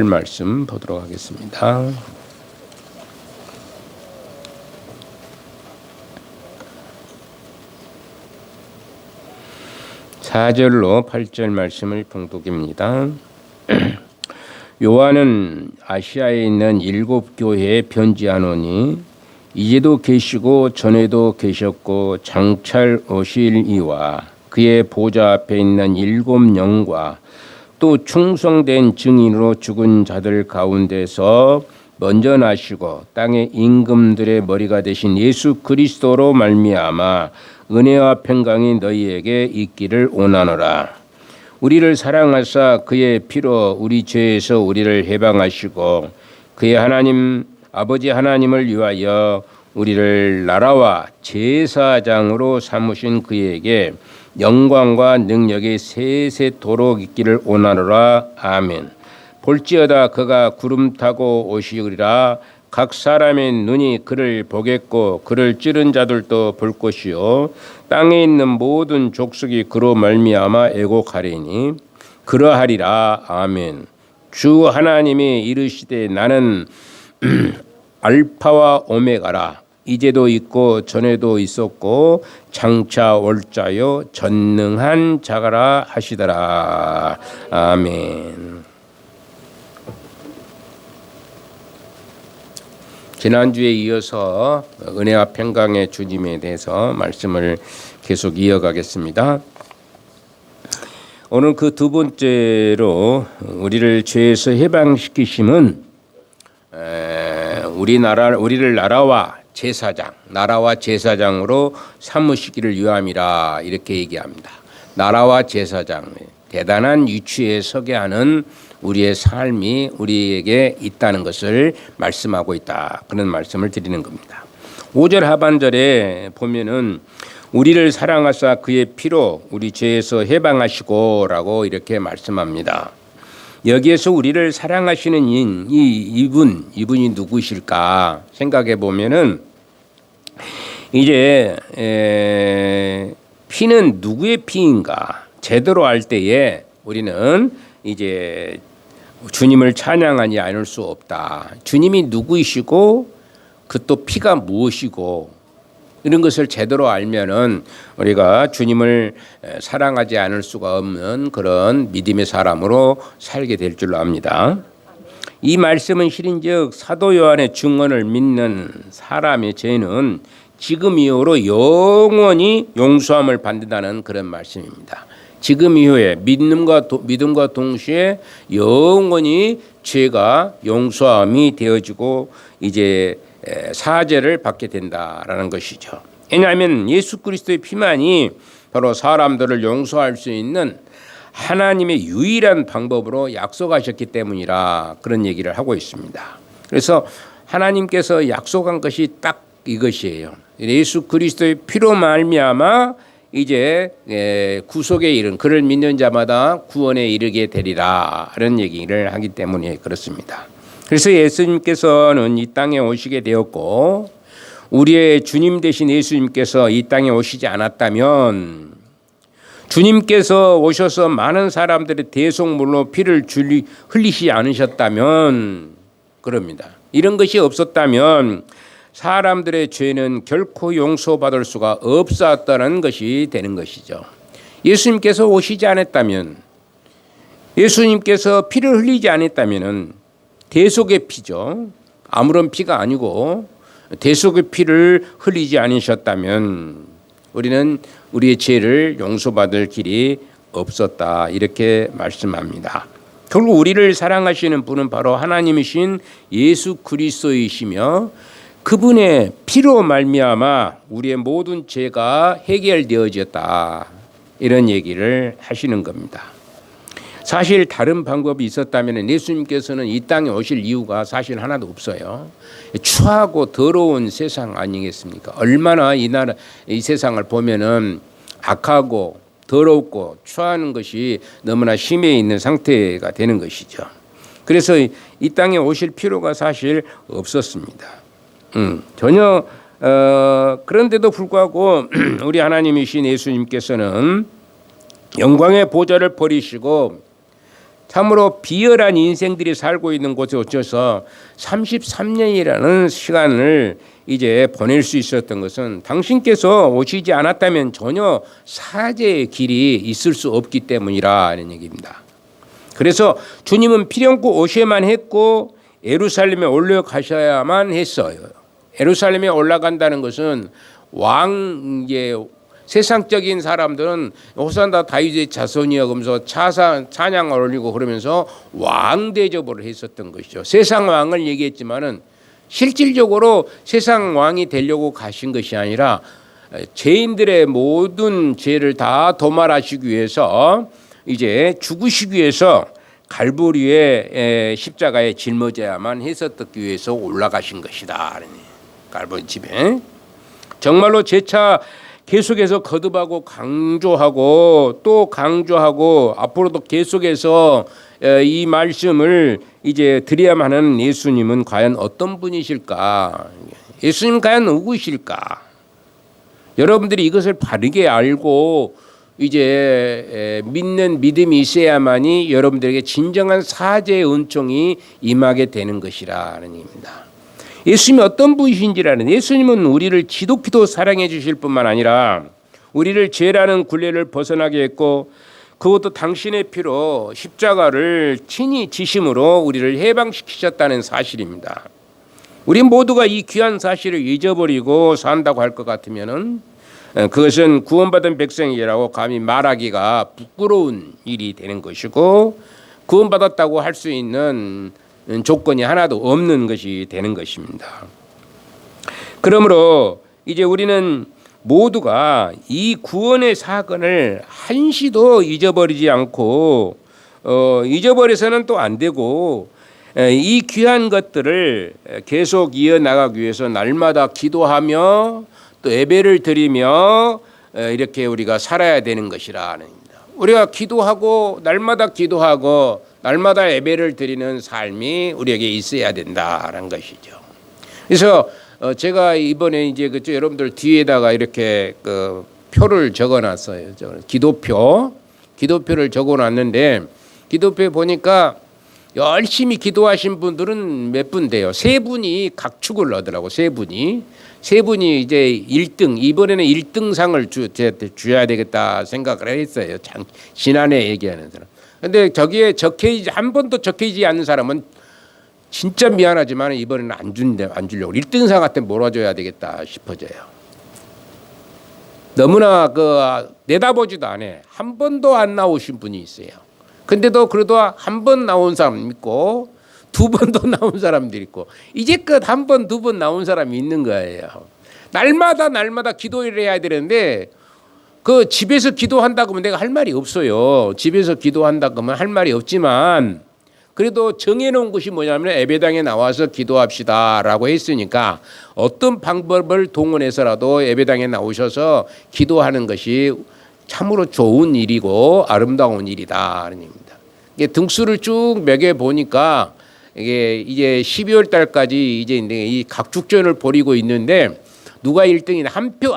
말씀 보도록 하겠습니다. (4절로) (8절) 말씀을 봉독입니다. 요한은 아시아에 있는 7 교회에 편지하노니 이제도 계시고 전에도 계셨고 장찰 오실 이와 그의 보좌 앞에 있는 7 영과 또 충성된 증인으로 죽은 자들 가운데서 먼저 나시고 땅의 임금들의 머리가 되신 예수 그리스도로 말미암아 은혜와 평강이 너희에게 있기를 원하노라. 우리를 사랑하사 그의 피로 우리 죄에서 우리를 해방하시고 그의 하나님 아버지 하나님을 위하여 우리를 나라와 제사장으로 삼으신 그에게 영광과 능력이 세세토록 있기를 원하노라. 아멘. 볼지어다 그가 구름 타고 오시리라. 각 사람의 눈이 그를 보겠고 그를 찌른 자들도 볼 것이요 땅에 있는 모든 족속이 그로 말미암아 애곡하리니 그러하리라. 아멘. 주 하나님이 이르시되 나는 알파와 오메가라. 이제도 있고 전에도 있었고 장차 올 자요 전능한 자가라 하시더라. 아멘. 지난주에 이어서 은혜와 평강의 주님에 대해서 말씀을 계속 이어가겠습니다. 오늘 그 두 번째로 우리를 죄에서 해방시키심은 우리를 나라와 제사장으로 삼으시기를 위함이라 이렇게 얘기합니다. 나라와 제사장, 대단한 위치에 서게 하는 우리의 삶이 우리에게 있다는 것을 말씀하고 있다. 그런 말씀을 드리는 겁니다. 5절 하반절에 보면은 우리를 사랑하사 그의 피로 우리 죄에서 해방하시고 라고 이렇게 말씀합니다. 여기에서 우리를 사랑하시는 이분이 누구실까 생각해 보면은 이제 피는 누구의 피인가 제대로 알 때에 우리는 이제 주님을 찬양하지 않을 수 없다. 주님이 누구이시고 그 또 피가 무엇이고 이런 것을 제대로 알면은 우리가 주님을 사랑하지 않을 수가 없는 그런 믿음의 사람으로 살게 될 줄로 압니다. 이 말씀은 실인즉 사도 요한의 증언을 믿는 사람의 죄는 지금 이후로 영원히 용서함을 받는다는 그런 말씀입니다. 지금 이후에 믿음과 동시에 영원히 죄가 용서함이 되어지고 이제 사죄를 받게 된다라는 것이죠. 왜냐하면 예수 그리스도의 피만이 바로 사람들을 용서할 수 있는 하나님의 유일한 방법으로 약속하셨기 때문이라 그런 얘기를 하고 있습니다. 그래서 하나님께서 약속한 것이 딱 이것이에요. 예수 그리스도의 피로 말미암아 이제 구속에 이른 그를 믿는 자마다 구원에 이르게 되리라 이런 얘기를 하기 때문에 그렇습니다. 그래서 예수님께서는 이 땅에 오시게 되었고 우리의 주님 되신 예수님께서 이 땅에 오시지 않았다면 주님께서 오셔서 많은 사람들의 대속물로 피를 흘리지 않으셨다면 그럽니다. 이런 것이 없었다면 사람들의 죄는 결코 용서받을 수가 없었다는 것이 되는 것이죠. 예수님께서 오시지 않았다면 예수님께서 피를 흘리지 않았다면 대속의 피죠. 아무런 피가 아니고 대속의 피를 흘리지 않으셨다면 우리는 우리의 죄를 용서받을 길이 없었다 이렇게 말씀합니다. 결국 우리를 사랑하시는 분은 바로 하나님이신 예수 그리스도이시며 그분의 피로 말미암아 우리의 모든 죄가 해결되어졌다 이런 얘기를 하시는 겁니다. 사실 다른 방법이 있었다면 예수님께서는 이 땅에 오실 이유가 사실 하나도 없어요. 추하고 더러운 세상 아니겠습니까? 얼마나 이 세상을 보면은 악하고 더럽고 추하는 것이 너무나 심해 있는 상태가 되는 것이죠. 그래서 이 땅에 오실 필요가 사실 없었습니다. 전혀 그런데도 불구하고 우리 하나님이신 예수님께서는 영광의 보좌를 버리시고 참으로 비열한 인생들이 살고 있는 곳에 어째서 33년이라는 시간을 이제 보낼 수 있었던 것은 당신께서 오시지 않았다면 전혀 사죄의 길이 있을 수 없기 때문이라는 얘기입니다. 그래서 주님은 필연코 오셔야만 했고 예루살렘에 올라가셔야만 했어요. 예루살렘에 올라간다는 것은 세상적인 사람들은 호산나 다윗의 자손이여 그러면서 찬양을 올리고 그러면서 왕 대접을 했었던 것이죠. 세상 왕을 얘기했지만은 실질적으로 세상 왕이 되려고 가신 것이 아니라 죄인들의 모든 죄를 다 도말하시기 위해서 이제 죽으시기 위해서 갈보리의 십자가에 짊어져야만 했었기 위해서 올라가신 것이다. 갈보리 집에 정말로 재차 계속해서 거듭하고 강조하고 또 강조하고 앞으로도 계속해서 이 말씀을 이제 드려야만 하는 예수님은 과연 어떤 분이실까? 예수님 과연 누구이실까? 여러분들이 이것을 바르게 알고 이제 믿는 믿음이 있어야만이 여러분들에게 진정한 사죄의 은총이 임하게 되는 것이라는 얘기입니다. 예수님이 어떤 분이신지라는, 예수님은 우리를 지독히도 사랑해 주실 뿐만 아니라 우리를 죄라는 굴레를 벗어나게 했고 그것도 당신의 피로 십자가를 친히 지심으로 우리를 해방시키셨다는 사실입니다. 우리 모두가 이 귀한 사실을 잊어버리고 산다고 할 것 같으면은 그것은 구원받은 백성이라고 감히 말하기가 부끄러운 일이 되는 것이고 구원받았다고 할 수 있는 조건이 하나도 없는 것이 되는 것입니다. 그러므로 이제 우리는 모두가 이 구원의 사건을 한시도 잊어버리지 않고 잊어버려서는 또 안 되고 이 귀한 것들을 계속 이어나가기 위해서 날마다 기도하며 또 예배를 드리며 이렇게 우리가 살아야 되는 것이라는 겁니다. 우리가 기도하고 날마다 예배를 드리는 삶이 우리에게 있어야 된다는 것이죠. 그래서 제가 이번에 이제 여러분들 뒤에다가 이렇게 그 표를 적어놨어요. 기도표를 적어놨는데 기도표에 보니까 열심히 기도하신 분들은 몇 분 돼요. 세 분이 각축을 하더라고. 세 분이 이제 1등 이번에는 1등상을 줘야 되겠다 생각을 했어요. 지난해 얘기하는 사람. 근데 저기에 한 번도 적혀있지 않는 사람은 진짜 미안하지만 이번에는 안 주려고 1등상한테 몰아줘야 되겠다 싶어져요. 너무나 내다보지도 않아. 한 번도 안 나오신 분이 있어요. 근데도 그래도 한 번 나온 사람 있고 두 번도 나온 사람들이 있고 이제껏 한 번, 두 번 나온 사람이 있는 거예요. 날마다 기도를 해야 되는데 그 집에서 기도한다고 하면 내가 할 말이 없어요. 집에서 기도한다고 하면 할 말이 없지만 그래도 정해놓은 것이 뭐냐면 예배당에 나와서 기도합시다라고 했으니까 어떤 방법을 동원해서라도 예배당에 나오셔서 기도하는 것이 참으로 좋은 일이고 아름다운 일이다. 이게 등수를 쭉 매겨 보니까 이게 이제 12월 달까지 이제 이 각축전을 벌이고 있는데 누가 1등이나 한 표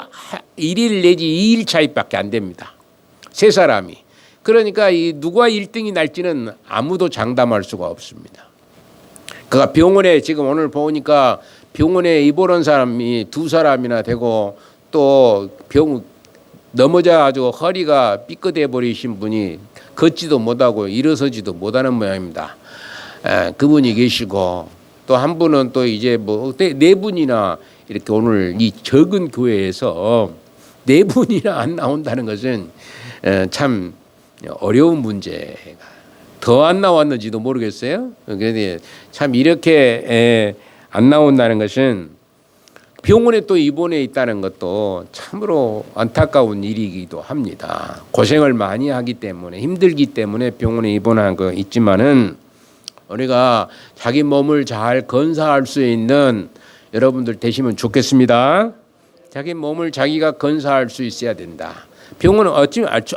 1일 내지 2일 차이밖에 안 됩니다. 세 사람이. 그러니까 이 누가 1등이 날지는 아무도 장담할 수가 없습니다. 그가 병원에 지금 오늘 보니까 병원에 입원한 사람이 2사람이나 되고 또 넘어져가지고 허리가 삐끗해 버리신 분이 걷지도 못하고 일어서지도 못하는 모양입니다. 그분이 계시고 또 한 분은 또 이제 네 분이나 이렇게 오늘 이 적은 교회에서 네 분이나 안 나온다는 것은 참 어려운 문제가 더 안 나왔는지도 모르겠어요. 그런데 참 이렇게 안 나온다는 것은 병원에 또 입원해 있다는 것도 참으로 안타까운 일이기도 합니다. 고생을 많이 하기 때문에 힘들기 때문에 병원에 입원한 거 있지만은 우리가 자기 몸을 잘 건사할 수 있는 여러분들 되시면 좋겠습니다. 자기 몸을 자기가 건사할 수 있어야 된다. 병원은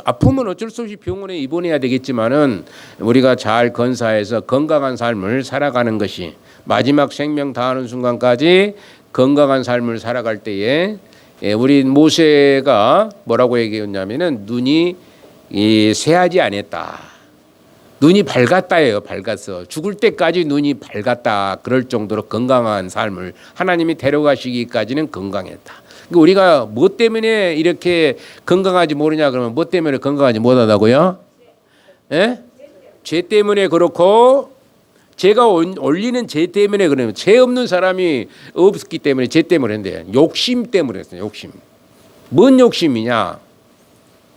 아프면 어쩔 수 없이 병원에 입원해야 되겠지만은 우리가 잘 건사해서 건강한 삶을 살아가는 것이 마지막 생명 다하는 순간까지 건강한 삶을 살아갈 때에 우리 모세가 뭐라고 얘기했냐면은 눈이 새하지 않았다. 눈이 밝았다예요. 밝았어. 죽을 때까지 눈이 밝았다. 그럴 정도로 건강한 삶을 하나님이 데려가시기까지는 건강했다. 그러니까 우리가 뭐 때문에 이렇게 건강하지 모르냐 그러면 뭐 때문에 건강하지 못하다고요? 예? 죄 때문에 그렇고 죄가 올리는 죄 때문에 그러면 죄 없는 사람이 없기 때문에 죄 때문에 했는데 욕심 때문에 했어요. 욕심. 뭔 욕심이냐?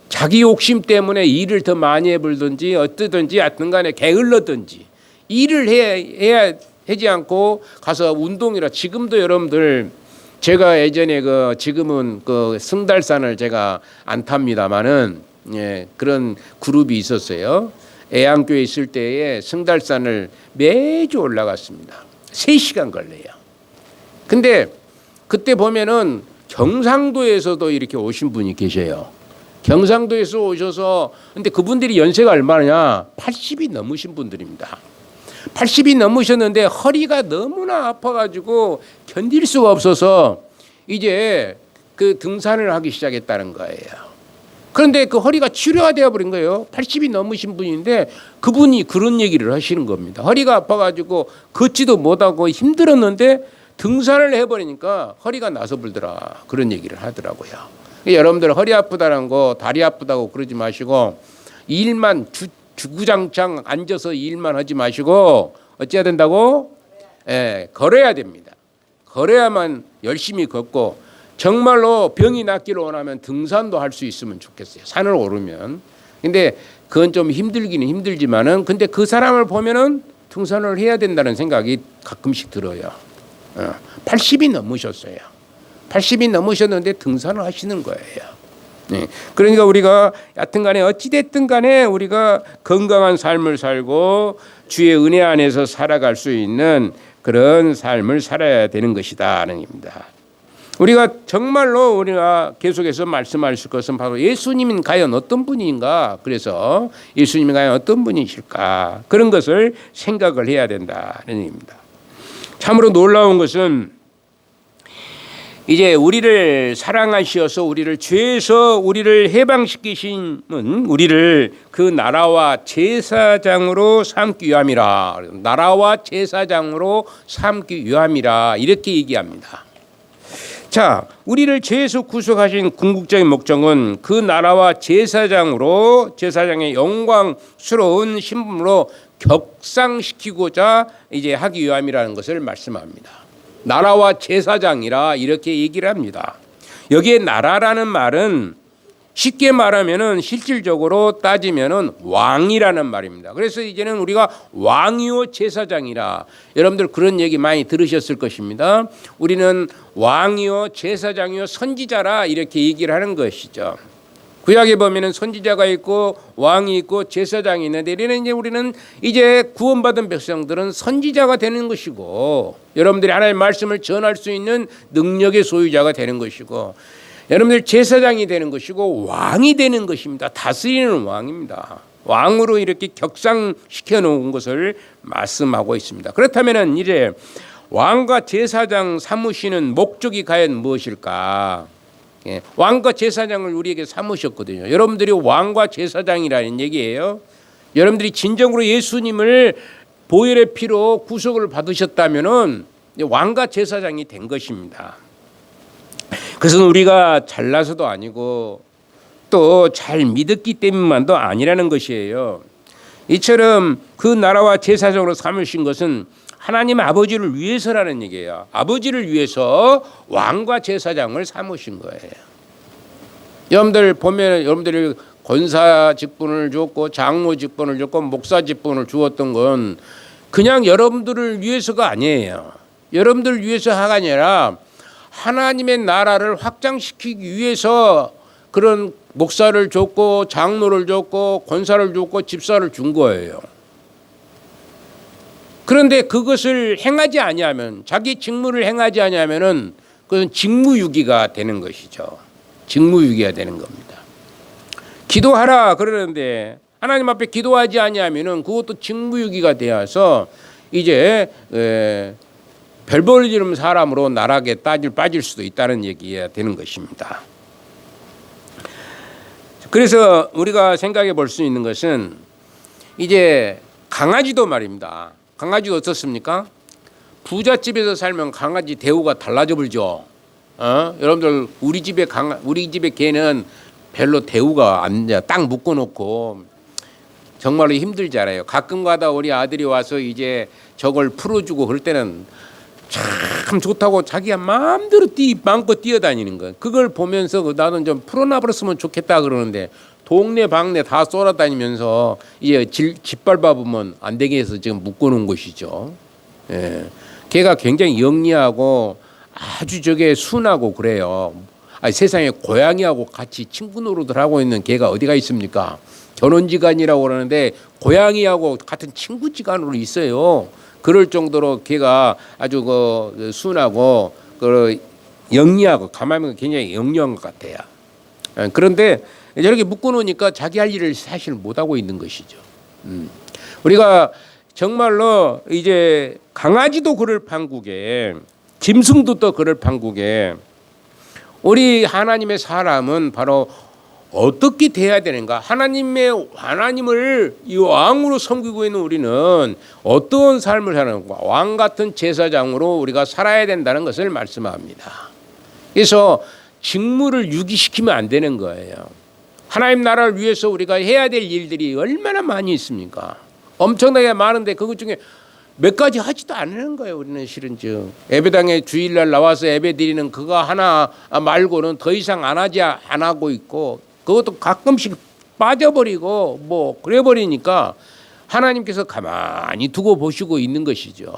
자기 욕심 때문에 일을 더 많이 해불든지 어떠든지 하여튼간에 게을러든지 일을 해야 하지 않고 가서 운동이라. 지금도 여러분들 제가 예전에 지금은 승달산을 제가 안 탑니다마는 그런 그룹이 있었어요. 애양교에 있을 때에 승달산을 매주 올라갔습니다. 3시간 걸려요. 근데 그때 보면은 경상도에서도 이렇게 오신 분이 계셔요. 경상도에서 오셔서 근데 그분들이 연세가 얼마냐? 80이 넘으신 분들입니다. 80이 넘으셨는데 허리가 너무나 아파가지고 견딜 수가 없어서 이제 그 등산을 하기 시작했다는 거예요. 그런데 그 허리가 치료가 되어 버린 거예요. 80이 넘으신 분인데 그분이 그런 얘기를 하시는 겁니다. 허리가 아파가지고 걷지도 못하고 힘들었는데 등산을 해버리니까 허리가 나서 불더라. 그런 얘기를 하더라고요. 여러분들 허리 아프다는 거 다리 아프다고 그러지 마시고 일만 주구장창 앉아서 일만 하지 마시고 어찌해야 된다고? 걸어야 됩니다. 걸어야만 열심히 걷고 정말로 병이 낫기를 원하면 등산도 할 수 있으면 좋겠어요. 산을 오르면. 근데 그건 좀 힘들기는 힘들지만은 근데 그 사람을 보면은 등산을 해야 된다는 생각이 가끔씩 들어요. 80이 넘으셨어요. 80이 넘으셨는데 등산을 하시는 거예요. 네. 그러니까 우리가 여튼 간에 어찌됐든 간에 우리가 건강한 삶을 살고 주의 은혜 안에서 살아갈 수 있는 그런 삶을 살아야 되는 것이다는 얘기입니다. 우리가 정말로 우리가 계속해서 말씀하실 것은 바로 예수님은 과연 어떤 분인가. 그래서 예수님이 과연 어떤 분이실까. 그런 것을 생각을 해야 된다는 얘기입니다. 참으로 놀라운 것은 이제 우리를 사랑하시어서 우리를 죄에서 우리를 해방시키신 우리를 그 나라와 제사장으로 삼기 위함이라. 나라와 제사장으로 삼기 위함이라 이렇게 얘기합니다. 자, 우리를 죄에서 구속하신 궁극적인 목적은 그 나라와 제사장으로 제사장의 영광스러운 신분으로 격상시키고자 이제 하기 위함이라는 것을 말씀합니다. 나라와 제사장이라 이렇게 얘기를 합니다. 여기에 나라라는 말은 쉽게 말하면은 실질적으로 따지면은 왕이라는 말입니다. 그래서 이제는 우리가 왕이요 제사장이라. 여러분들 그런 얘기 많이 들으셨을 것입니다. 우리는 왕이요 제사장이요 선지자라 이렇게 얘기를 하는 것이죠. 구약에 보면은 선지자가 있고 왕이 있고 제사장이 있는데 이제는 이제 우리는 이제 구원받은 백성들은 선지자가 되는 것이고 여러분들이 하나님의 말씀을 전할 수 있는 능력의 소유자가 되는 것이고 여러분들 제사장이 되는 것이고 왕이 되는 것입니다. 다스리는 왕입니다. 왕으로 이렇게 격상시켜 놓은 것을 말씀하고 있습니다. 그렇다면은 이제 왕과 제사장 삼으시는 목적이 과연 무엇일까? 왕과 제사장을 우리에게 삼으셨거든요. 여러분들이 왕과 제사장이라는 얘기예요. 여러분들이 진정으로 예수님을 보혈의 피로 구속을 받으셨다면은 왕과 제사장이 된 것입니다. 그것은 우리가 잘나서도 아니고 또 잘 믿었기 때문만도 아니라는 것이에요. 이처럼 그 나라와 제사장으로 삼으신 것은 하나님 아버지를 위해서라는 얘기예요. 아버지를 위해서 왕과 제사장을 삼으신 거예요. 여러분들 보면 여러분들이 권사 직분을 줬고 장로 직분을 줬고 목사 직분을 주었던 건 그냥 여러분들을 위해서가 아니에요. 여러분들을 위해서가 아니라 하나님의 나라를 확장시키기 위해서 그런 목사를 줬고 장로를 줬고 권사를 줬고 집사를 준 거예요. 그런데 그것을 행하지 아니하면 자기 직무를 행하지 아니하면은 그건 직무유기가 되는 것이죠. 직무유기가 되는 겁니다. 기도하라 그러는데 하나님 앞에 기도하지 아니하면은 그것도 직무유기가 되어서 이제 별 볼 일 없는 사람으로 나락에 빠질 수도 있다는 얘기가 되는 것입니다. 그래서 우리가 생각해 볼 수 있는 것은 이제 강아지도 말입니다. 강아지도 어떻습니까? 부잣집에서 살면 강아지 대우가 달라져 버리죠. 여러분들 우리 집의 개는 별로 대우가 안 돼. 딱 묶어놓고 정말로 힘들잖아요. 가끔가다 우리 아들이 와서 이제 저걸 풀어주고 그럴 때는 참 좋다고 자기가 마음대로 마음껏 뛰어다니는 거예요. 그걸 보면서 나는 좀 풀어놔버렸으면 좋겠다 그러는데 동네 방네 다 쏘아다니면서 이제 짓밟아보면 안 되게 해서 지금 묶어놓은 것이죠. 예. 걔가 굉장히 영리하고 아주 저게 순하고 그래요. 아니, 세상에 고양이하고 같이 친구 노릇을 하고 있는 개가 어디가 있습니까? 전원지간이라고 그러는데 고양이하고 같은 친구지간으로 있어요. 그럴 정도로 걔가 아주 그 순하고 그 영리하고 가만히 보면 굉장히 영리한 것 같아요. 그런데 저렇게 묶어놓으니까 자기 할 일을 사실 못하고 있는 것이죠. 우리가 정말로 이제 강아지도 그럴 판국에 짐승도 또 그럴 판국에 우리 하나님의 사람은 바로 어떻게 돼야 되는가? 하나님을 이 왕으로 섬기고 있는 우리는 어떤 삶을 사는가? 왕 같은 제사장으로 우리가 살아야 된다는 것을 말씀합니다. 그래서 직무를 유기시키면 안 되는 거예요. 하나님 나라를 위해서 우리가 해야 될 일들이 얼마나 많이 있습니까? 엄청나게 많은데 그것 중에 몇 가지 하지도 않는 거예요. 우리는 실은즉 예배당에 주일날 나와서 예배 드리는 그거 하나 말고는 더 이상 안 하고 있고 그것도 가끔씩 빠져버리고 뭐 그래 버리니까 하나님께서 가만히 두고 보시고 있는 것이죠.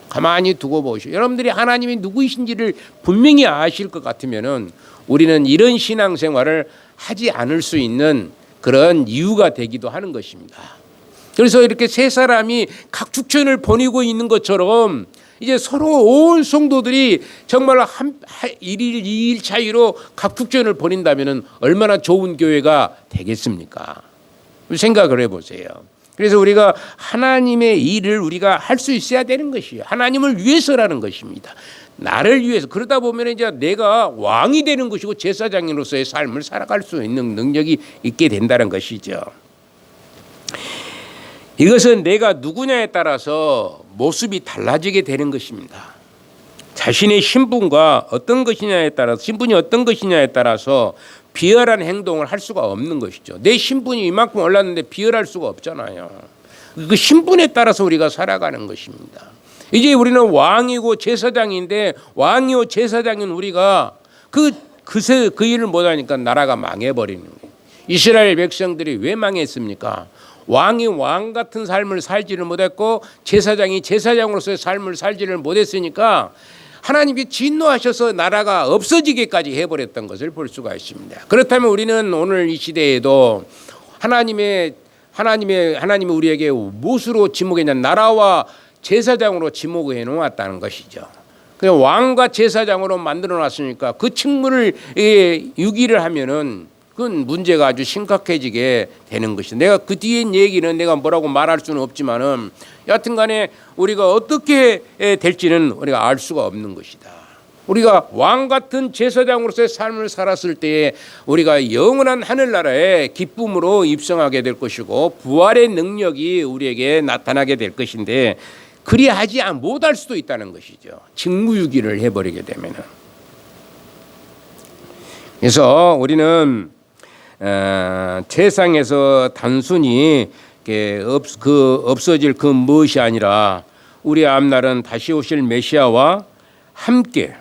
가만히 두고 보시고 여러분들이 하나님이 누구이신지를 분명히 아실 것 같으면은 우리는 이런 신앙생활을 하지 않을 수 있는 그런 이유가 되기도 하는 것입니다. 그래서 이렇게 세 사람이 각 축전을 보내고 있는 것처럼 이제 서로 온 성도들이 정말 일일 2일 차이로 각 축전을 보낸다면 얼마나 좋은 교회가 되겠습니까? 생각을 해보세요. 그래서 우리가 하나님의 일을 우리가 할 수 있어야 되는 것이에요. 하나님을 위해서라는 것입니다. 나를 위해서. 그러다 보면 이제 내가 왕이 되는 것이고 제사장으로서의 삶을 살아갈 수 있는 능력이 있게 된다는 것이죠. 이것은 내가 누구냐에 따라서 모습이 달라지게 되는 것입니다. 자신의 신분과 어떤 것이냐에 따라서 신분이 어떤 것이냐에 따라서 비열한 행동을 할 수가 없는 것이죠. 내 신분이 이만큼 올랐는데 비열할 수가 없잖아요. 그 신분에 따라서 우리가 살아가는 것입니다. 이제 우리는 왕이고 제사장인데 왕이고 제사장인 우리가 그 일을 못하니까 나라가 망해버리는 거예요. 이스라엘 백성들이 왜 망했습니까? 왕이 왕 같은 삶을 살지를 못했고 제사장이 제사장으로서의 삶을 살지를 못했으니까 하나님이 진노하셔서 나라가 없어지게까지 해버렸던 것을 볼 수가 있습니다. 그렇다면 우리는 오늘 이 시대에도 하나님이 우리에게 무엇으로 지목했냐? 나라와 제사장으로 지목해 놓았다는 것이죠. 그냥 왕과 제사장으로 만들어 놨으니까 그 직무를 유기를 하면은 그건 문제가 아주 심각해지게 되는 것이죠. 내가 그 뒤에 얘기는 내가 뭐라고 말할 수는 없지만은 여하튼간에 우리가 어떻게 될지는 우리가 알 수가 없는 것이다. 우리가 왕 같은 제사장으로서의 삶을 살았을 때에 우리가 영원한 하늘나라에 기쁨으로 입성하게 될 것이고 부활의 능력이 우리에게 나타나게 될 것인데 그리하지 못할 수도 있다는 것이죠. 직무유기를 해버리게 되면은. 그래서 우리는 세상에서 단순히 없어질 그 무엇이 아니라 우리 앞날은 다시 오실 메시아와 함께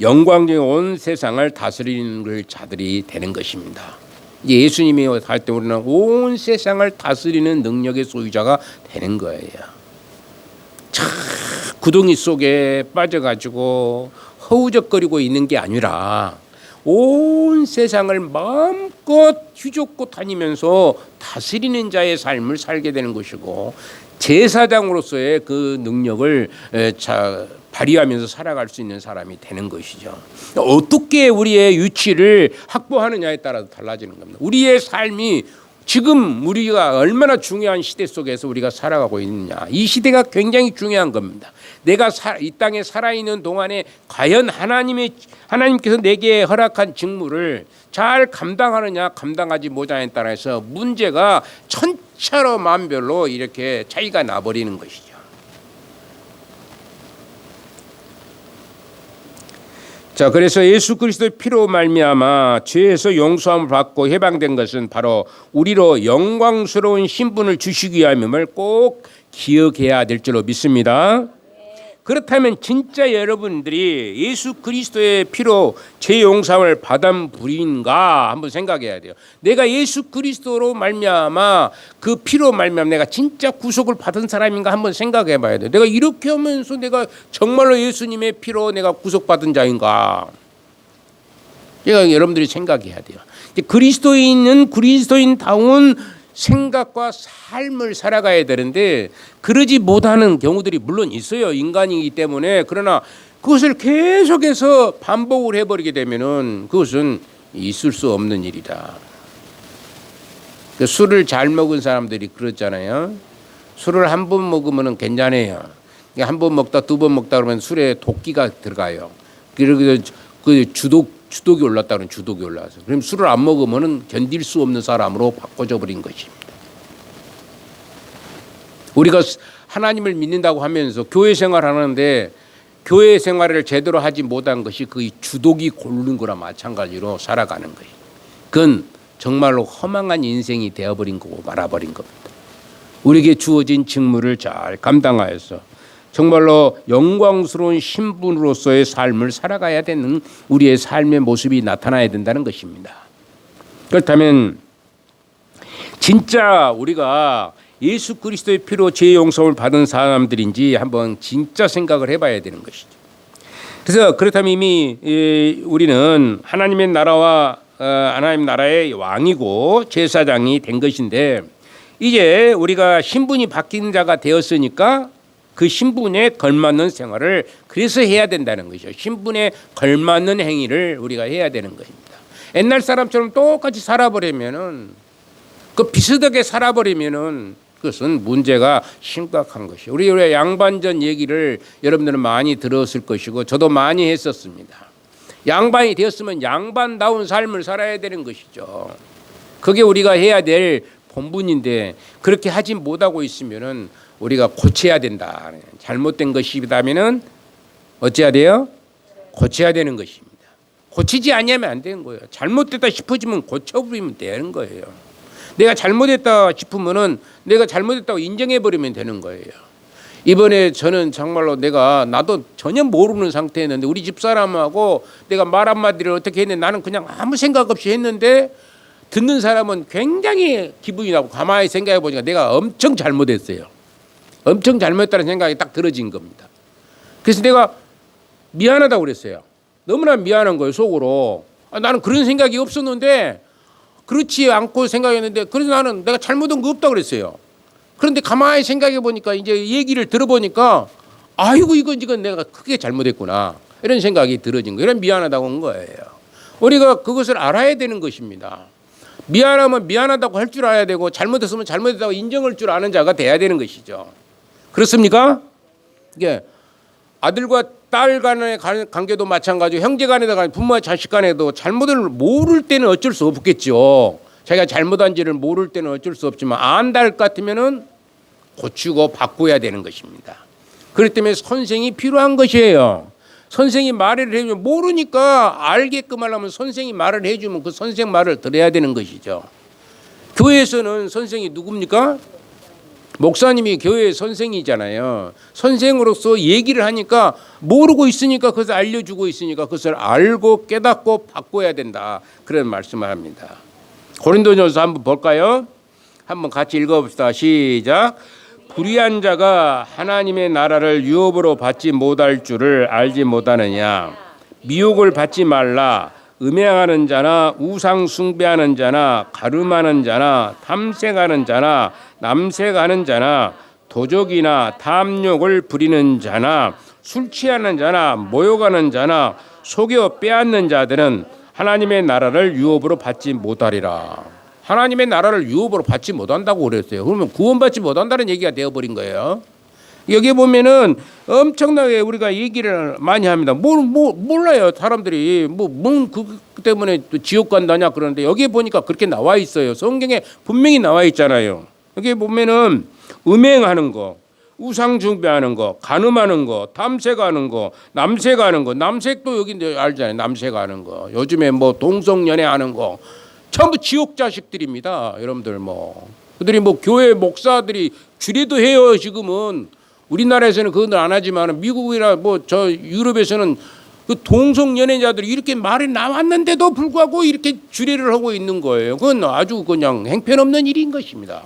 영광적인 온 세상을 다스리는 자들이 되는 것입니다. 예수님이 할 때 우리는 온 세상을 다스리는 능력의 소유자가 되는 거예요. 구덩이 속에 빠져가지고 허우적거리고 있는 게 아니라 온 세상을 마음껏 휘젓고 다니면서 다스리는 자의 삶을 살게 되는 것이고 제사장으로서의 그 능력을 발휘하면서 살아갈 수 있는 사람이 되는 것이죠. 어떻게 우리의 위치를 확보하느냐에 따라서 달라지는 겁니다. 우리의 삶이 지금 우리가 얼마나 중요한 시대 속에서 우리가 살아가고 있느냐. 이 시대가 굉장히 중요한 겁니다. 내가 이 땅에 살아있는 동안에 과연 하나님께서 내게 허락한 직무를 잘 감당하느냐 감당하지 못하느냐에 따라서 문제가 천차만별로 이렇게 차이가 나버리는 것이죠. 자, 그래서 예수 그리스도의 피로 말미암아 죄에서 용서함을 받고 해방된 것은 바로 우리로 영광스러운 신분을 주시기 위함임을 꼭 기억해야 될 줄로 믿습니다. 그렇다면 진짜 여러분들이 예수 그리스도의 피로 죄 용서함을 받은 분인가 한번 생각해야 돼요. 내가 예수 그리스도로 말미암아 그 피로 말미암아 내가 진짜 구속을 받은 사람인가 한번 생각해 봐야 돼요. 내가 이렇게 하면서 내가 정말로 예수님의 피로 내가 구속받은 자인가? 제가 여러분들이 생각해야 돼요. 그리스도인은 그리스도인다운 생각과 삶을 살아가야 되는데 그러지 못하는 경우들이 물론 있어요. 인간이기 때문에. 그러나 그것을 계속해서 반복을 해버리게 되면은 그것은 있을 수 없는 일이다. 술을 잘 먹은 사람들이 그렇잖아요. 술을 한 번 먹으면 괜찮아요. 한 번 먹다 두 번 먹다 그러면 술에 도끼가 들어가요. 그리고 그 주독이 올랐다 그러면 주독이 올라와서 그럼 술을 안 먹으면 견딜 수 없는 사람으로 바꿔져 버린 것입니다. 우리가 하나님을 믿는다고 하면서 교회 생활하는데 교회 생활을 제대로 하지 못한 것이 그 주독이 고르는 거나 마찬가지로 살아가는 거예요. 그건 정말로 허망한 인생이 되어버린 거고 말아버린 겁니다. 우리에게 주어진 직무를 잘 감당하여서 정말로 영광스러운 신분으로서의 삶을 살아가야 되는 우리의 삶의 모습이 나타나야 된다는 것입니다. 그렇다면 진짜 우리가 예수 그리스도의 피로 죄 용서를 받은 사람들인지 한번 진짜 생각을 해봐야 되는 것이죠. 그래서 그렇다면 이미 우리는 하나님의 나라와 하나님 나라의 왕이고 제사장이 된 것인데 이제 우리가 신분이 바뀐 자가 되었으니까 그 신분에 걸맞는 생활을 그래서 해야 된다는 것이죠. 신분에 걸맞는 행위를 우리가 해야 되는 것입니다. 옛날 사람처럼 똑같이 살아버리면은 그 비슷하게 살아버리면은 그것은 문제가 심각한 것이에요. 우리 양반전 얘기를 여러분들은 많이 들었을 것이고 저도 많이 했었습니다. 양반이 되었으면 양반다운 삶을 살아야 되는 것이죠. 그게 우리가 해야 될 본분인데 그렇게 하지 못하고 있으면은 우리가 고쳐야 된다. 잘못된 것이라면은 어찌해야 돼요? 고쳐야 되는 것입니다. 고치지 않으면 안 되는 거예요. 잘못됐다 싶어지면 고쳐버리면 되는 거예요. 내가 잘못했다 싶으면은 내가 잘못했다고 인정해버리면 되는 거예요. 이번에 저는 정말로 나도 전혀 모르는 상태였는데 우리 집사람하고 내가 말 한마디를 어떻게 했는데 나는 그냥 아무 생각 없이 했는데 듣는 사람은 굉장히 기분이 나고 가만히 생각해 보니까 내가 엄청 잘못했어요. 엄청 잘못했다는 생각이 딱 들어진 겁니다. 그래서 내가 미안하다고 그랬어요. 너무나 미안한 거예요, 속으로. 나는 그런 생각이 없었는데 그렇지 않고 생각했는데 그래서 나는 내가 잘못한 거 없다고 그랬어요. 그런데 가만히 생각해 보니까 이제 얘기를 들어보니까 아이고 이건 내가 크게 잘못했구나. 이런 생각이 들어진 거예요. 이런 미안하다고 한 거예요. 우리가 그것을 알아야 되는 것입니다. 미안하면 미안하다고 할 줄 알아야 되고 잘못했으면 잘못했다고 인정할 줄 아는 자가 돼야 되는 것이죠. 그렇습니까? 이게 아들과 딸 간의 관계도 마찬가지고 형제 간에도 부모와 자식 간에도 잘못을 모를 때는 어쩔 수 없겠죠. 자기가 잘못한지를 모를 때는 어쩔 수 없지만 안다 할 것 같으면은 고치고 바꿔야 되는 것입니다. 그렇기 때문에 선생이 필요한 것이에요. 선생이 말을 해주면 모르니까 알게끔 하려면 선생이 말을 해주면 그 선생 말을 들어야 되는 것이죠. 교회에서는 선생이 누굽니까? 목사님이 교회의 선생이잖아요. 선생으로서 얘기를 하니까 모르고 있으니까 그것을 알려주고 있으니까 그것을 알고 깨닫고 바꿔야 된다. 그런 말씀을 합니다. 고린도전서 한번 볼까요? 한번 같이 읽어봅시다. 시작. 불의한 자가 하나님의 나라를 유업으로 받지 못할 줄을 알지 못하느냐. 미혹을 받지 말라. 음행하는 자나 우상 숭배하는 자나 가늠하는 자나 탐색하는 자나 남색하는 자나 도적이나 탐욕을 부리는 자나 술 취하는 자나 모욕하는 자나 속여 빼앗는 자들은 하나님의 나라를 유업으로 받지 못하리라. 하나님의 나라를 유업으로 받지 못한다고 그랬어요. 그러면 구원받지 못한다는 얘기가 되어버린 거예요. 여기 보면은 엄청나게 우리가 얘기를 많이 합니다. 몰라요. 사람들이 그 때문에 또 지옥 간다냐 그러는데 여기 보니까 그렇게 나와 있어요. 성경에 분명히 나와 있잖아요. 여기 보면은 음행하는 거, 우상 숭배하는 거, 간음하는 거, 탐색하는 거, 남색하는 거, 남색도 여기 이제 알잖아요. 남색하는 거. 요즘에 뭐 동성연애하는 거, 전부 지옥 자식들입니다. 여러분들 뭐 그들이 뭐 교회 목사들이 주례도 해요. 지금은 우리나라에서는 그건 안 하지만 미국이나 뭐 저 유럽에서는 그 동성연애자들이 이렇게 말이 나왔는데도 불구하고 이렇게 주례를 하고 있는 거예요. 그건 아주 그냥 행편없는 일인 것입니다.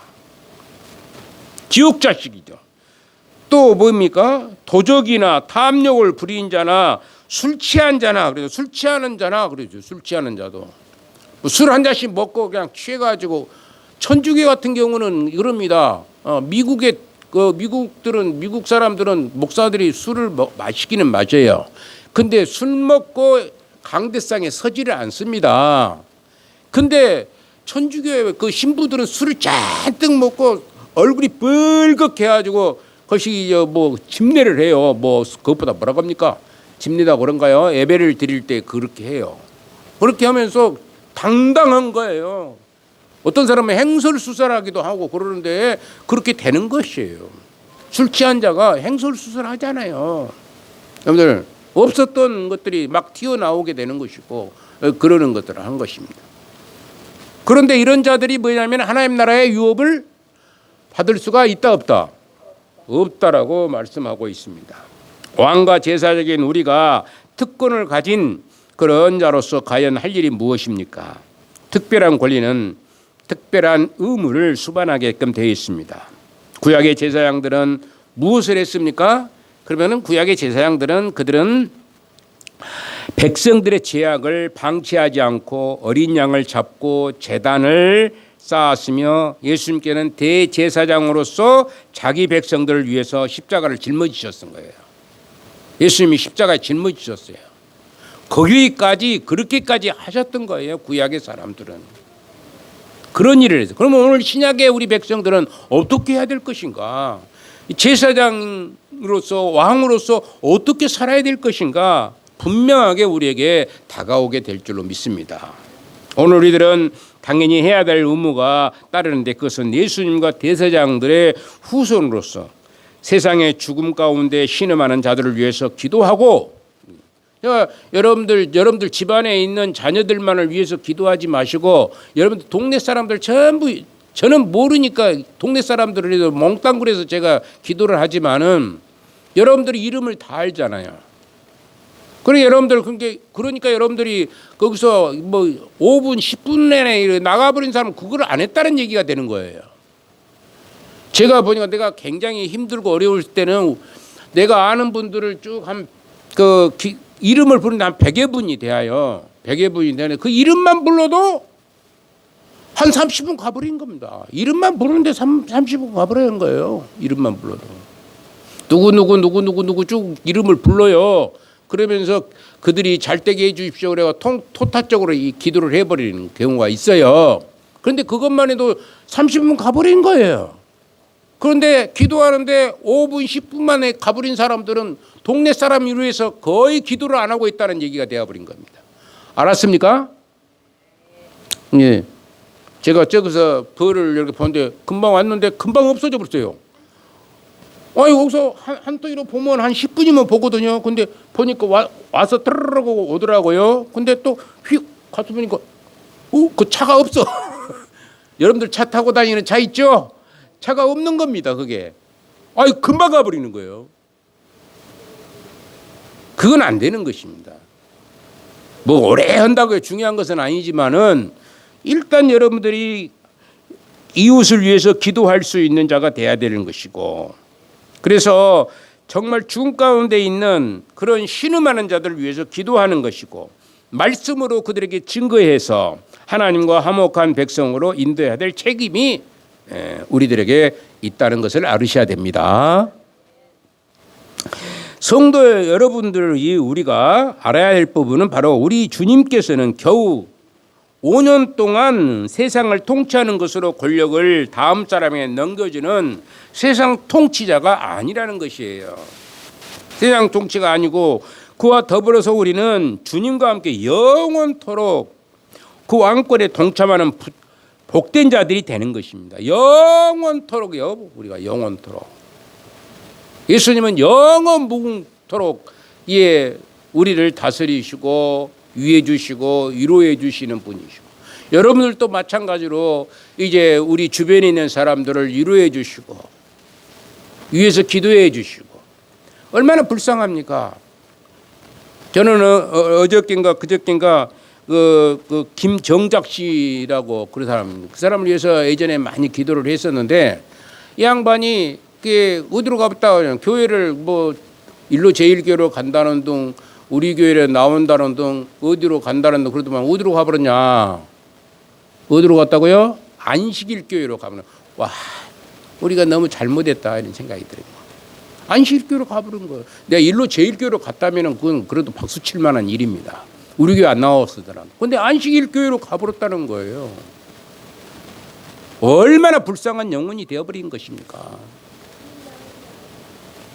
지옥 자식이죠. 또 뭡니까? 도적이나 탐욕을 부린 자나 술 취한 자나 그래서 술 취하는 자나 그러죠. 술 취하는 자도 술 한 잔씩 먹고 그냥 취해가지고 천주교 같은 경우는 그럽니다. 미국의 미국 사람들은 목사들이 술을 마시기는 마셔요. 근데 술 먹고 강대상에 서지를 않습니다. 근데 천주교의 그 신부들은 술을 잔뜩 먹고 얼굴이 뻘겋게 그것이 뭐 집례를 해요. 뭐 그것보다 뭐라고 합니까? 집례다 그런가요? 예배를 드릴 때 그렇게 해요. 그렇게 하면서 당당한 거예요. 어떤 사람은 행설수설하기도 하고 그러는데 그렇게 되는 것이에요. 술 취한 자가 행설수설하잖아요. 여러분들 없었던 것들이 막 튀어나오게 되는 것이고 그러는 것들을 한 것입니다. 그런데 이런 자들이 뭐냐면 하나님 나라의 유업을 받을 수가 있다 없다? 없다라고 말씀하고 있습니다. 왕과 제사장인 우리가 특권을 가진 그런 자로서 과연 할 일이 무엇입니까? 특별한 권리는 특별한 의무를 수반하게끔 되어 있습니다. 구약의 제사장들은 무엇을 했습니까? 그러면은 구약의 제사장들은 그들은 백성들의 죄악을 방치하지 않고 어린 양을 잡고 제단을 쌓았으며 예수님께는 대제사장으로서 자기 백성들을 위해서 십자가를 짊어지셨던 거예요. 예수님이 십자가에 짊어지셨어요. 거기까지 그렇게까지 하셨던 거예요. 구약의 사람들은. 그런 일을 해서. 그러면 오늘 신약의 우리 백성들은 어떻게 해야 될 것인가? 제사장으로서 왕으로서 어떻게 살아야 될 것인가? 분명하게 우리에게 다가오게 될 줄로 믿습니다. 오늘 우리들은 당연히 해야 될 의무가 따르는데 그것은 예수님과 대제사장들의 후손으로서 세상의 죽음 가운데 신음하는 자들을 위해서 기도하고 여러분들 집안에 있는 자녀들만을 위해서 기도하지 마시고 여러분들 동네 사람들 전부 저는 모르니까 동네 사람들을 몽땅그려서 제가 기도를 하지만은 여러분들이 이름을 다 알잖아요. 그러니까 여러분들이 거기서 뭐 5분, 10분 내내 나가버린 사람은 그걸 안 했다는 얘기가 되는 거예요. 제가 보니까 내가 굉장히 힘들고 어려울 때는 내가 아는 분들을 쭉 이름을 부르는데 한 100여 분이 돼요. 100여 분이 되는데 그 이름만 불러도 한 30분 가버린 겁니다. 이름만 부르는데 30분 가버리는 거예요. 이름만 불러도. 누구 쭉 이름을 불러요. 그러면서 그들이 잘 되게 해 주십시오. 그래가 토탈적으로 이 기도를 해버리는 경우가 있어요. 그런데 그것만 해도 30분 가버린 거예요. 그런데 기도하는데 5분, 10분 만에 가버린 사람들은 동네 사람을 위해서 거의 기도를 안 하고 있다는 얘기가 되어버린 겁니다. 알았습니까? 예. 제가 저기서 벌을 이렇게 보는데 금방 왔는데 금방 없어져 버렸어요. 여기서 한 또이로 보면 한 10분이면 보거든요. 근데 보니까 와서 떠르르고 오더라고요. 근데 또 휙 가서 보니까 그 차가 없어. 여러분들 차 타고 다니는 차 있죠? 차가 없는 겁니다. 그게. 금방 가버리는 거예요. 그건 안 되는 것입니다. 뭐 오래 한다고 중요한 것은 아니지만은 일단 여러분들이 이웃을 위해서 기도할 수 있는 자가 돼야 되는 것이고 그래서 정말 죽음 가운데 있는 그런 신음하는 자들을 위해서 기도하는 것이고 말씀으로 그들에게 증거해서 하나님과 화목한 백성으로 인도해야 될 책임이 우리들에게 있다는 것을 알으셔야 됩니다. 성도 여러분들이 우리가 알아야 할 부분은 바로 우리 주님께서는 겨우 5년 동안 세상을 통치하는 것으로 권력을 다음 사람에게 넘겨주는 세상 통치자가 아니라는 것이에요. 세상 통치가 아니고 그와 더불어서 우리는 주님과 함께 영원토록 그 왕권에 동참하는 복된 자들이 되는 것입니다. 영원토록요. 우리가 영원토록. 예수님은 영원 무궁토록 우리를 다스리시고 위해 주시고 위로해 주시는 분이시고, 여러분들도 마찬가지로 이제 우리 주변에 있는 사람들을 위로해 주시고 위해서 기도해 주시고, 얼마나 불쌍합니까? 저는 어저께인가 그저께인가 그 김정작 씨라고 그 사람을 위해서 예전에 많이 기도를 했었는데, 이 양반이 어디로 가봤다 교회를 뭐 일로 제일교회로 간다는 둥, 우리 교회에 나온다는 둥, 어디로 간다는 둥 그러더만 어디로 가버렸냐? 어디로 갔다고요? 안식일 교회로 가버렸. 와, 우리가 너무 잘못했다 이런 생각이 들어요. 안식일 교회로 가버린 거예요. 내가 일로 제일교회로 갔다면은 그건 그래도 박수 칠 만한 일입니다. 우리 교회 안 나왔으더라도. 근데 안식일 교회로 가버렸다는 거예요. 얼마나 불쌍한 영혼이 되어버린 것입니까?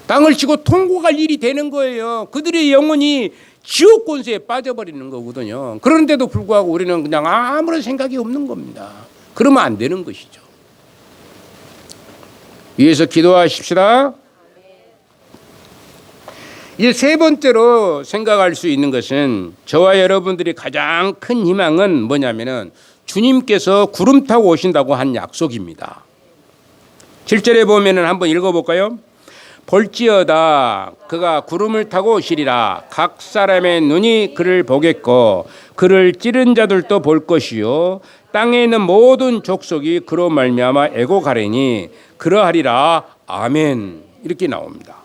땅을 치고 통곡할 일이 되는 거예요. 그들의 영혼이 지옥 권세에 빠져버리는 거거든요. 그런데도 불구하고 우리는 그냥 아무런 생각이 없는 겁니다. 그러면 안 되는 것이죠. 위해서 기도하십시다. 이제 세 번째로 생각할 수 있는 것은, 저와 여러분들이 가장 큰 희망은 뭐냐면은 주님께서 구름 타고 오신다고 한 약속입니다. 7절에 보면은 한번 읽어볼까요? 볼지어다 그가 구름을 타고 오시리라. 각 사람의 눈이 그를 보겠고 그를 찌른 자들도 볼 것이요 땅에 있는 모든 족속이 그로 말미암아 애곡하리니 그러하리라. 아멘. 이렇게 나옵니다.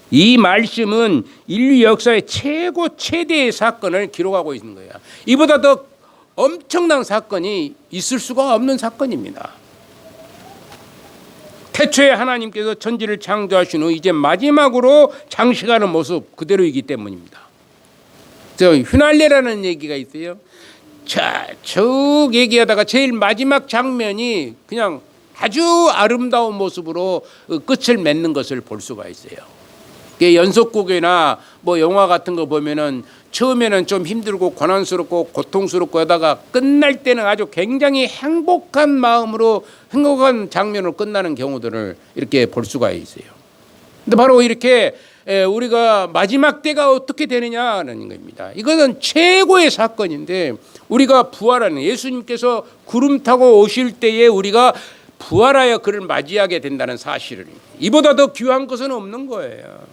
이 말씀은 인류 역사의 최대의 사건을 기록하고 있는 거예요. 이보다 더 엄청난 사건이 있을 수가 없는 사건입니다. 태초에 하나님께서 천지를 창조하신 후 이제 마지막으로 장식하는 모습 그대로이기 때문입니다. 저 휘날레라는 얘기가 있어요. 자, 쭉 얘기하다가 제일 마지막 장면이 그냥 아주 아름다운 모습으로 끝을 맺는 것을 볼 수가 있어요. 연속곡이나 뭐 영화 같은 거 보면은 처음에는 좀 힘들고 고난스럽고 고통스럽고 하다가 끝날 때는 아주 굉장히 행복한 마음으로 행복한 장면으로 끝나는 경우들을 이렇게 볼 수가 있어요. 근데 바로 이렇게 우리가 마지막 때가 어떻게 되느냐는 겁니다. 이것은 최고의 사건인데, 우리가 부활하는, 예수님께서 구름 타고 오실 때에 우리가 부활하여 그를 맞이하게 된다는 사실을, 이보다 더 귀한 것은 없는 거예요.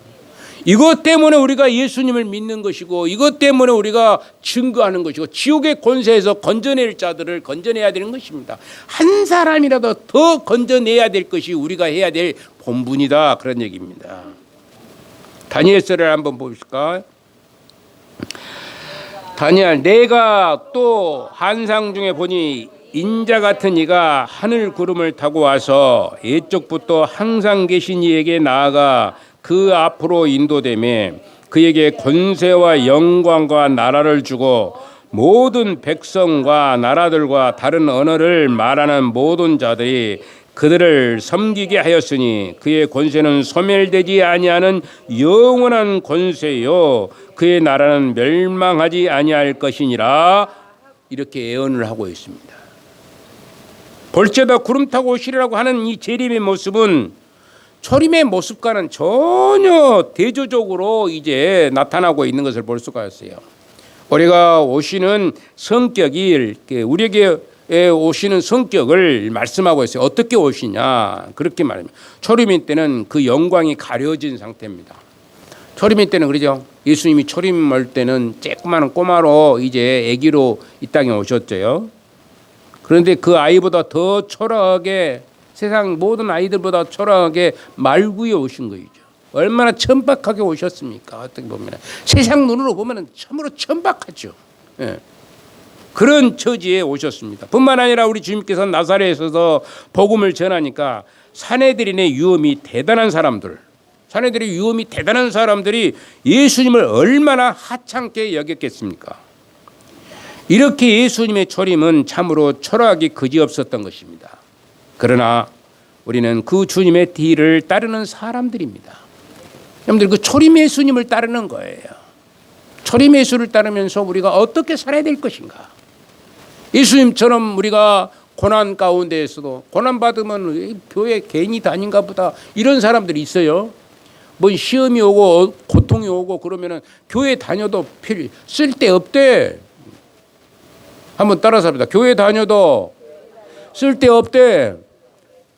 이것 때문에 우리가 예수님을 믿는 것이고, 이것 때문에 우리가 증거하는 것이고, 지옥의 권세에서 건져낼 자들을 건져내야 되는 것입니다. 한 사람이라도 더 건져내야 될 것이 우리가 해야 될 본분이다, 그런 얘기입니다. 다니엘서를 한번 보실까? 다니엘, 내가 또 환상 중에 보니 인자 같은 이가 하늘 구름을 타고 와서 예쪽부터 항상 계신 이에게 나아가 그 앞으로 인도되며 그에게 권세와 영광과 나라를 주고 모든 백성과 나라들과 다른 언어를 말하는 모든 자들이 그들을 섬기게 하였으니 그의 권세는 소멸되지 아니하는 영원한 권세요 그의 나라는 멸망하지 아니할 것이니라. 이렇게 예언을 하고 있습니다. 볼지어다 구름 타고 오시리라고 하는 이 재림의 모습은 초림의 모습과는 전혀 대조적으로 이제 나타나고 있는 것을 볼 수가 있어요. 우리가 오시는 성격이, 우리에게 오시는 성격을 말씀하고 있어요. 어떻게 오시냐, 그렇게 말합니다. 초림일 때는 그 영광이 가려진 상태입니다. 초림일 때는 그러죠. 예수님이 초림할 때는 쬐끄마한 꼬마로 이제 아기로 이 땅에 오셨죠. 그런데 그 아이보다 더 초라하게, 세상 모든 아이들보다 초라하게 말구에 오신 거죠. 얼마나 천박하게 오셨습니까? 어떻게 보면 세상 눈으로 보면 참으로 천박하죠. 예. 그런 처지에 오셨습니다. 뿐만 아니라 우리 주님께서 나사렛에서 복음을 전하니까 사내들인의 위험이 대단한 사람들, 사내들의 위험이 대단한 사람들이 예수님을 얼마나 하찮게 여겼겠습니까? 이렇게 예수님의 초림은 참으로 초라하기 그지없었던 것입니다. 그러나 우리는 그 주님의 뒤를 따르는 사람들입니다. 여러분들, 그 초림 예수님을 따르는 거예요. 초림 예수를 따르면서 우리가 어떻게 살아야 될 것인가? 예수님처럼 우리가 고난 가운데에서도 고난 받으면 교회 괜히 다닌가 보다 이런 사람들이 있어요. 뭐 시험이 오고 고통이 오고 그러면은 교회 다녀도 쓸데없대. 한번 따라서 합니다. 교회 다녀도 쓸데없대.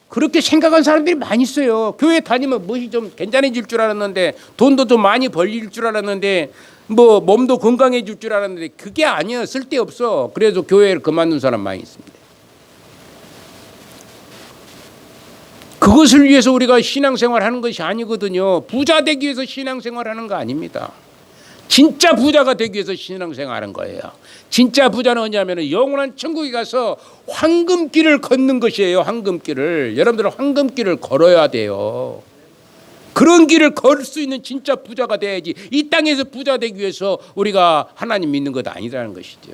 그렇게 생각한 사람들이 많이 있어요. 교회 다니면 무엇이 좀 괜찮아질 줄 알았는데, 돈도 좀 많이 벌릴 줄 알았는데, 뭐 몸도 건강해질 줄 알았는데 그게 아니야. 쓸데없어. 그래서 교회를 그만둔 사람 많이 있습니다. 그것을 위해서 우리가 신앙생활하는 것이 아니거든요. 부자 되기 위해서 신앙생활하는 거 아닙니다. 진짜 부자가 되기 위해서 신앙생활하는 거예요. 진짜 부자는 뭐냐면 영원한 천국에 가서 황금길을 걷는 것이에요. 황금길을. 여러분들은 황금길을 걸어야 돼요. 그런 길을 걸을 수 있는 진짜 부자가 돼야지. 이 땅에서 부자 되기 위해서 우리가 하나님 믿는 것 아니라는 것이죠.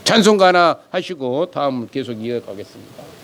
찬송가 하나 하시고 다음 계속 이어가겠습니다.